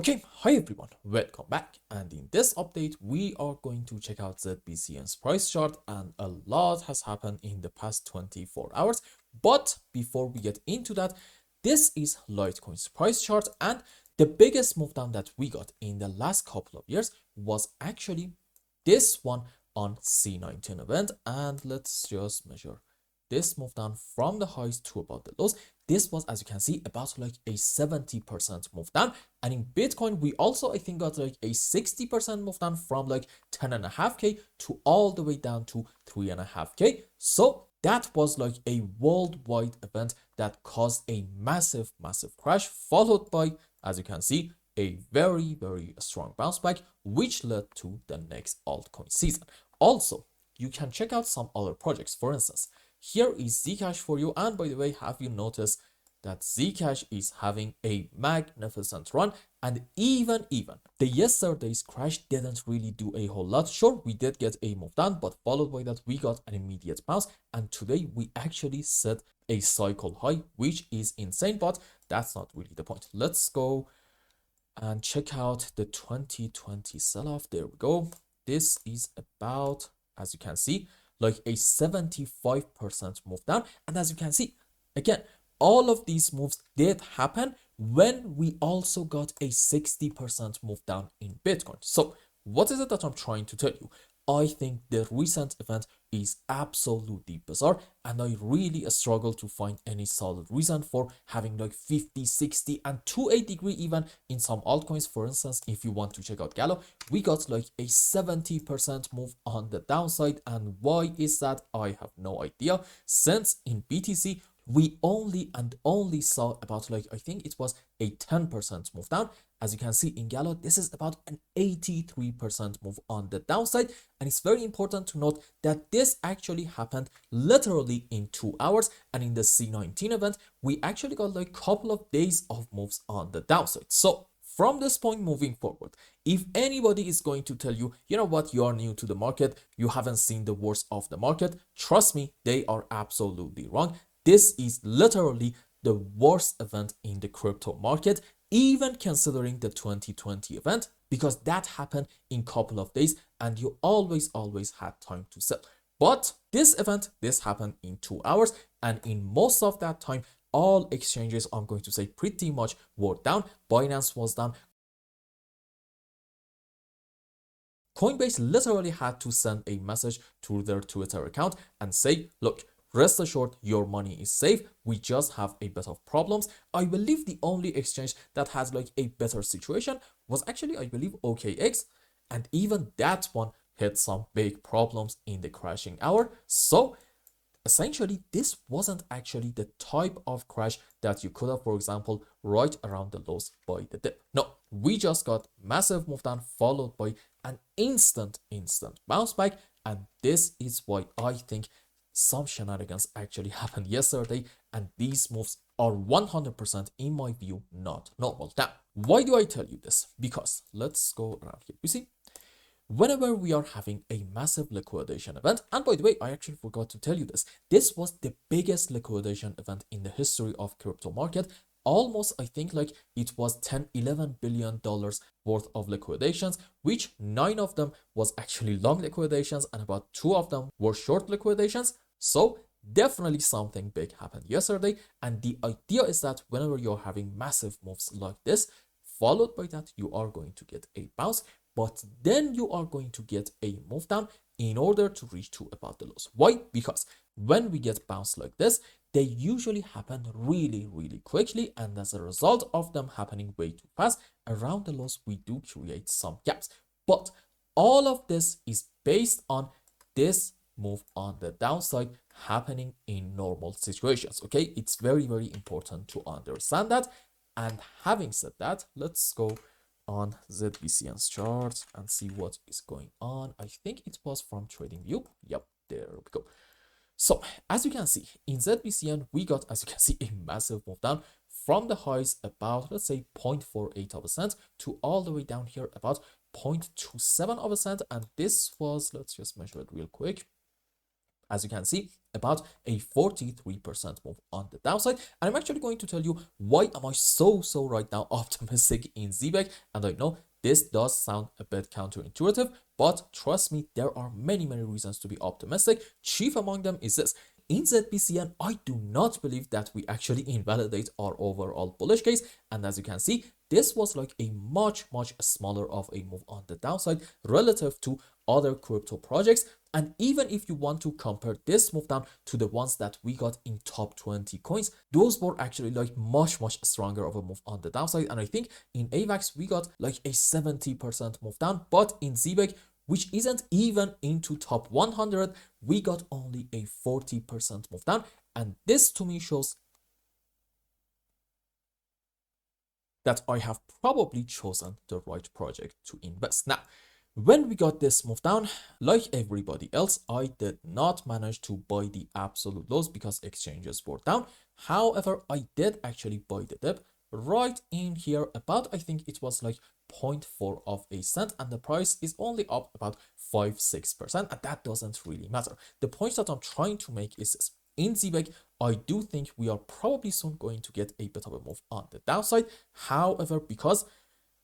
Okay, hi everyone, welcome back, and in this update we are going to check out ZBCN's price chart, and a lot has happened in the past 24 hours. But before we get into that, this is Litecoin's price chart, and the biggest move down that we got in the last couple of years was actually this one on C19 event. And let's just measure this move down from the highs to about the lows. This was, as you can see, about like a 70% move down. And in Bitcoin, we also, I think, got like a 60% move down from like 10.5K to all the way down to 3.5K. So that was like a worldwide event that caused a massive crash, followed by, as you can see, a very strong bounce back, which led to the next altcoin season. Also, you can check out some other projects. For instance, here is Zcash for you. And by the way, have you noticed that Zcash is having a magnificent run? And even the yesterday's crash didn't really do a whole lot. Sure, we did get a move down, but followed by that we got an immediate bounce, and today we actually set a cycle high, which is insane, but that's not really the point. Let's go and check out the 2020 sell-off. There we go. This is about, as you can see, like a 75% move down. And as you can see, again, all of these moves did happen when we also got a 60% move down in Bitcoin. So what is it that I'm trying to tell you? I think the recent event is absolutely bizarre, and I really struggle to find any solid reason for having like 50, 60, and to a degree even in some altcoins. For instance, if you want to check out Gallo, we got like a 70% move on the downside. And why is that? I have no idea, since in BTC we only saw about like, I think it was a 10% move down. As you can see in Gallo, this is about an 83% move on the downside. And it's very important to note that this actually happened literally in 2 hours. And in the C19 event, we actually got like a couple of days of moves on the downside. So from this point moving forward, if anybody is going to tell you, you know what, you are new to the market, you haven't seen the worst of the market, trust me, they are absolutely wrong. This is literally the worst event in the crypto market, even considering the 2020 event, because that happened in a couple of days and you always had time to sell. But this event, this happened in 2 hours, and in most of that time, all exchanges, I'm going to say pretty much, were down. Binance was down. Coinbase literally had to send a message to their Twitter account and say, look, rest assured, your money is safe. We just have a bit of problems. I believe the only exchange that has like a better situation was actually, I believe, OKX. And even that one had some big problems in the crashing hour. So essentially, this wasn't actually the type of crash that you could have, for example, right around the lows by the dip. No, we just got massive move down followed by an instant bounce back. And this is why I think some shenanigans actually happened yesterday, and these moves are 100% in my view not normal. Now, why do I tell you this? Because let's go around here. You see, whenever we are having a massive liquidation event, and by the way, I actually forgot to tell you this was the biggest liquidation event in the history of crypto market. Almost, I think like it was 10-11 billion dollars worth of liquidations, which 9 of them was actually long liquidations and about 2 of them were short liquidations. So definitely something big happened yesterday. And the idea is that whenever you're having massive moves like this, followed by that, you are going to get a bounce, but then you are going to get a move down in order to reach to about the lows. Why? Because when we get bounced like this, they usually happen really quickly, and as a result of them happening way too fast around the lows, we do create some gaps. But all of this is based on this move on the downside happening in normal situations. Okay, it's very important to understand that. And having said that, let's go on ZBCN's chart and see what is going on. I think it was from TradingView. Yep, there we go. So as you can see in ZBCN, we got, as you can see, a massive move down from the highs about, let's say, 0.48% to all the way down here about 0.27%. And this was, let's just measure it real quick. as you can see, about a 43% move on the downside. And I'm actually going to tell you why am I so right now optimistic in ZBEC. And I know this does sound a bit counterintuitive, but trust me, there are many reasons to be optimistic. Chief among them is this. In ZBCN, I do not believe that we actually invalidate our overall bullish case. And as you can see, this was like a much smaller of a move on the downside relative to other crypto projects. And even if you want to compare this move down to the ones that we got in top 20 coins, those were actually like much stronger of a move on the downside. And I think in AVAX, we got like a 70% move down, but in ZBEC, which isn't even into top 100, we got only a 40% move down. And this to me shows that I have probably chosen the right project to invest. Now, when we got this move down, like everybody else, I did not manage to buy the absolute lows because exchanges were down. However, I did actually buy the dip right in here about, I think it was like 0.4 of a cent, and the price is only up about 5-6%, and that doesn't really matter. The point that I'm trying to make is this. In ZBEC, I do think we are probably soon going to get a bit of a move on the downside. However, because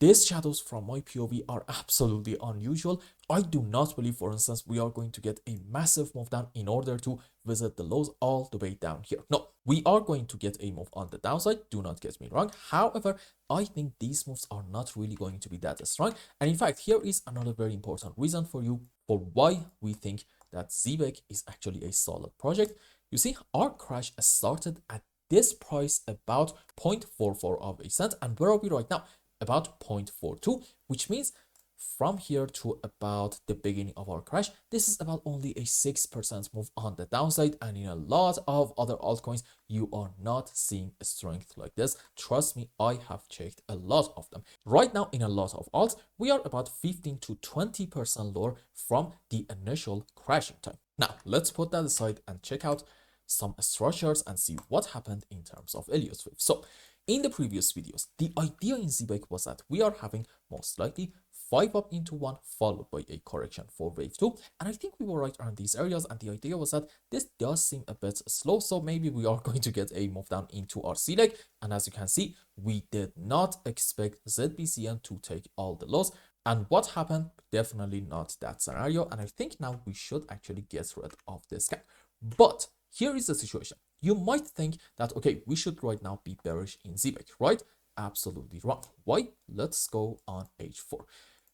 these shadows from my POV are absolutely unusual, I do not believe, for instance, we are going to get a massive move down in order to visit the lows all the way down here. No, we are going to get a move on the downside, do not get me wrong. However, I think these moves are not really going to be that strong. And in fact, here is another very important reason for you for why we think that ZBEC is actually a solid project. You see, our crash started at this price about 0.44 of a cent, and where are we right now? About 0.42, which means from here to about the beginning of our crash, this is about only a 6% move on the downside. And in a lot of other altcoins, you are not seeing a strength like this. Trust me, I have checked a lot of them. Right now, in a lot of alts, we are about 15 to 20% lower from the initial crashing time. Now, let's put that aside and check out some structures and see what happened in terms of Elliott Wave. So, in the previous videos, the idea in ZBEC was that we are having most likely 5 up into 1 followed by a correction for wave 2, and I think we were right around these areas, and the idea was that this does seem a bit slow, so maybe we are going to get a move down into our C leg. And as you can see, we did not expect ZBCN to take all the lows, and what happened? Definitely not that scenario, and I think now we should actually get rid of this gap. But here is the situation. You might think that, okay, we should right now be bearish in ZBEC, right? Absolutely wrong. Why? Let's go on H4.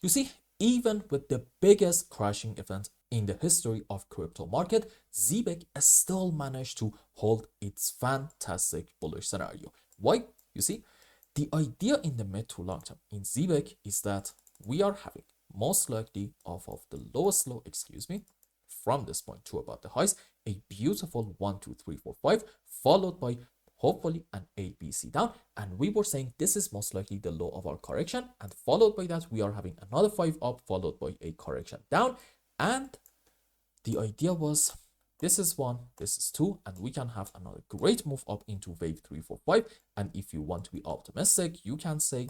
You see, even with the biggest crashing event in the history of crypto market, ZBEC still managed to hold its fantastic bullish scenario. Why? You see, the idea in the mid to long term in ZBEC is that we are having most likely off of the lowest low, from this point to about the highs, a beautiful 1, 2, 3, 4, 5, followed by hopefully an ABC down. And we were saying this is most likely the low of our correction. And followed by that, we are having another 5 up, followed by a correction down. And the idea was this is 1, this is 2, and we can have another great move up into wave 3, 4, 5. And if you want to be optimistic, you can say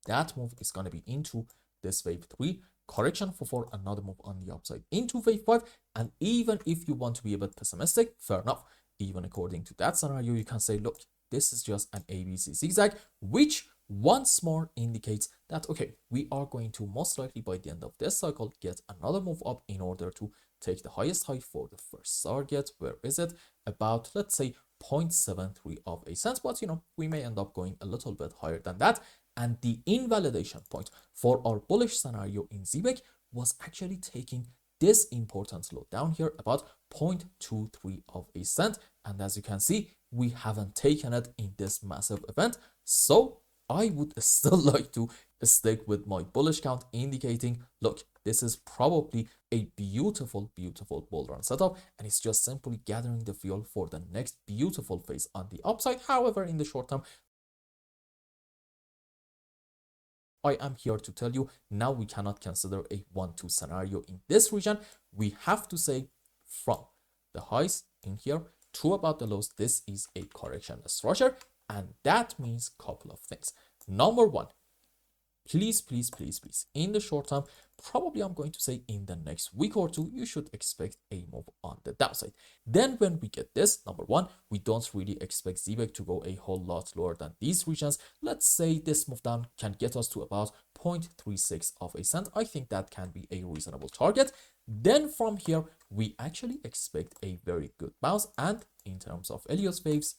that move is going to be into this wave 3, correction for 4, another move on the upside into wave 5. And even if you want to be a bit pessimistic, fair enough. Even according to that scenario, you can say, look, this is just an ABC zigzag, which once more indicates that, okay, we are going to most likely by the end of this cycle get another move up in order to take the highest high for the first target. Where is it? About, let's say, 0.73 of a cent, but we may end up going a little bit higher than that. And the invalidation point for our bullish scenario in ZBEC was actually taking this important low down here about 0.23 of a cent. And as you can see, we haven't taken it in this massive event. So I would still like to stick with my bullish count, indicating, look, this is probably a beautiful bull run setup, and it's just simply gathering the fuel for the next beautiful phase on the upside. However, in the short term, I am here to tell you now we cannot consider a 1-2 scenario in this region. We have to say from the highs in here to about the lows, this is a correction structure, and that means a couple of things. Number one, please, in the short term, probably I'm going to say in the next week or two, you should expect a move on the downside. Then when we get this, number one, we don't really expect ZBEC to go a whole lot lower than these regions. Let's say this move down can get us to about 0.36 of a cent. I think that can be a reasonable target. Then from here, we actually expect a very good bounce. And in terms of Elliott waves,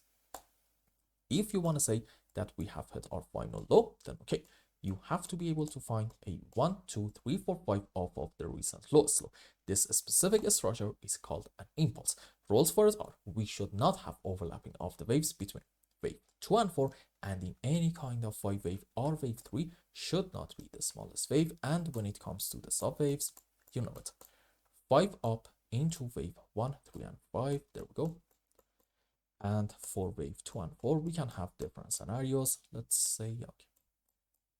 if you want to say that we have hit our final low, then okay, you have to be able to find a 1, 2, 3, 4, 5 off of the recent lowest low. This specific structure is called an impulse. Rules for it are we should not have overlapping of the waves between wave 2 and 4, and in any kind of 5 wave or wave 3 should not be the smallest wave. And when it comes to the sub waves, you know it. 5 up into wave 1, 3, and 5. There we go. And for wave 2 and 4, we can have different scenarios. Let's say, okay,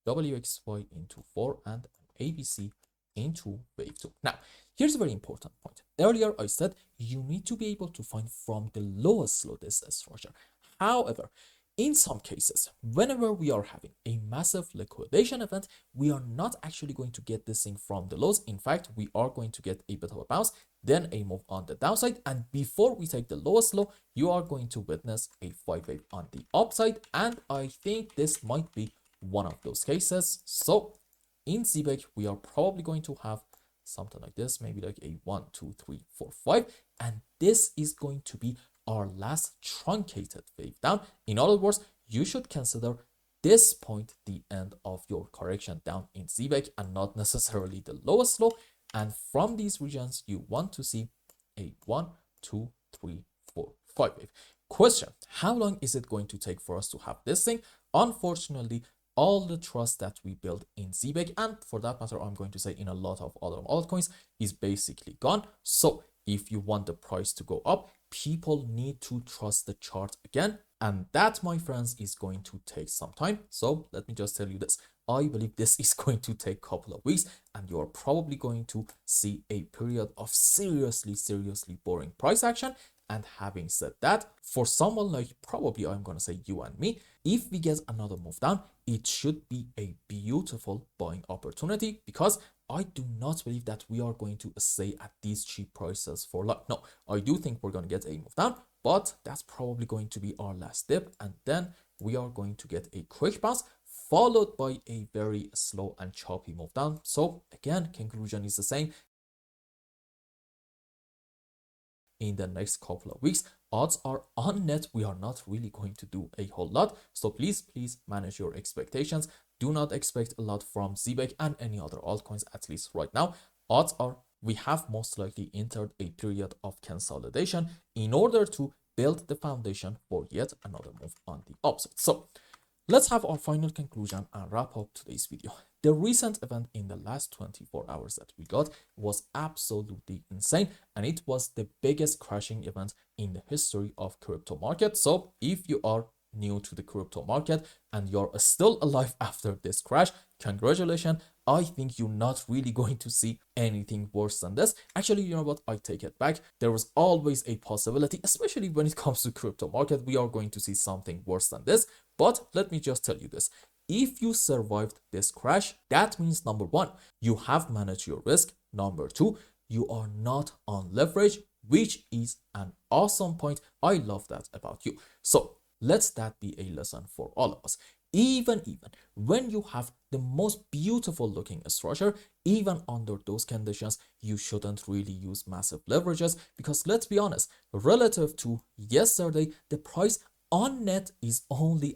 WXY into 4 and ABC into wave 2. Now, here's a very important point. Earlier, I said you need to be able to find from the lowest low this structure. However, in some cases, whenever we are having a massive liquidation event, we are not actually going to get this thing from the lows. In fact, we are going to get a bit of a bounce, then a move on the downside. And before we take the lowest low, you are going to witness a 5 wave on the upside. And I think this might be one of those cases. So in ZBEC, we are probably going to have something like this, maybe like a 1, 2, 3, 4, 5. And this is going to be our last truncated wave down. In other words, you should consider this point the end of your correction down in ZBEC and not necessarily the lowest low. And from these regions, you want to see a 1, 2, 3, 4, 5 wave. Question: how long is it going to take for us to have this thing? Unfortunately, all the trust that we build in ZBEC, and for that matter, I'm going to say in a lot of other altcoins, is basically gone. So if you want the price to go up, people need to trust the chart again. And that, my friends, is going to take some time. So let me just tell you this. I believe this is going to take a couple of weeks, and you're probably going to see a period of seriously boring price action. And having said that, for someone like probably I'm going to say you and me, if we get another move down, it should be a beautiful buying opportunity, because I do not believe that we are going to stay at these cheap prices for long. No, I do think we're going to get a move down, but that's probably going to be our last dip. And then we are going to get a quick bounce followed by a very slow and choppy move down. So again, conclusion is the same. In the next couple of weeks, odds are on net we are not really going to do a whole lot. So please manage your expectations. Do not expect a lot from ZBEC and any other altcoins, at least right now. Odds are we have most likely entered a period of consolidation in order to build the foundation for yet another move on the upside. So let's have our final conclusion and wrap up today's video. The recent event in the last 24 hours that we got was absolutely insane, and it was the biggest crashing event in the history of crypto market. So if you are new to the crypto market and you're still alive after this crash, congratulations. I think you're not really going to see anything worse than this. Actually, you know what? I take it back. There was always a possibility, especially when it comes to crypto market, we are going to see something worse than this. But let me just tell you this. If you survived this crash, that means number one, you have managed your risk. Number two, you are not on leverage, which is an awesome point. I love that about you. So let that be a lesson for all of us. Even when you have the most beautiful looking structure, even under those conditions, you shouldn't really use massive leverages, because let's be honest, relative to yesterday, the price on net is only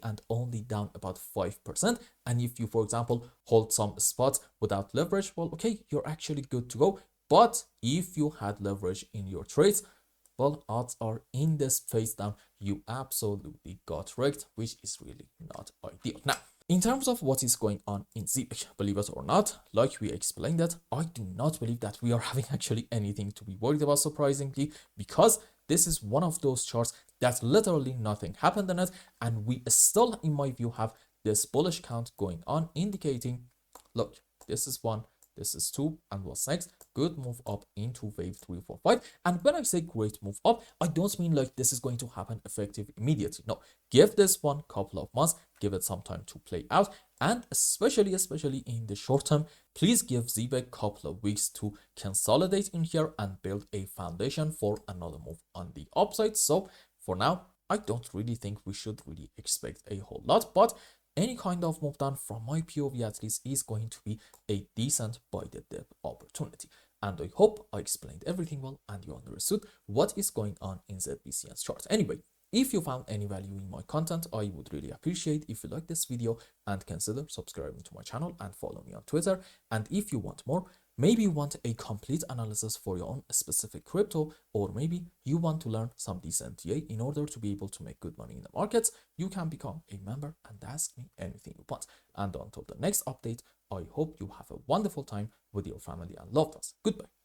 down about 5%. And if you, for example, hold some spots without leverage, well, okay, you're actually good to go. But if you had leverage in your trades, well, odds are in this phase down, you absolutely got wrecked, which is really not ideal. Now, in terms of what is going on in ZBEC, believe it or not, like we explained that, I do not believe that we are having actually anything to be worried about, surprisingly, because this is one of those charts that literally nothing happened in it, and we still, in my view, have this bullish count going on, indicating, look, this is one, this is two, and what's next? Good move up into wave 3, 4, 5. And when I say great move up, I don't mean like this is going to happen effective immediately. No, give this one couple of months, give it some time to play out, And especially in the short term, please give ZB a couple of weeks to consolidate in here and build a foundation for another move on the upside. So for now, I don't really think we should really expect a whole lot, but any kind of move done from my POV at least is going to be a decent buy the dip opportunity. And I hope I explained everything well and you understood what is going on in ZBCN's chart. Anyway, if you found any value in my content, I would really appreciate if you like this video and consider subscribing to my channel and follow me on Twitter. And if you want more, maybe you want a complete analysis for your own specific crypto, or maybe you want to learn some decent TA in order to be able to make good money in the markets, you can become a member and ask me anything you want. And until the next update, I hope you have a wonderful time with your family and loved ones. Goodbye.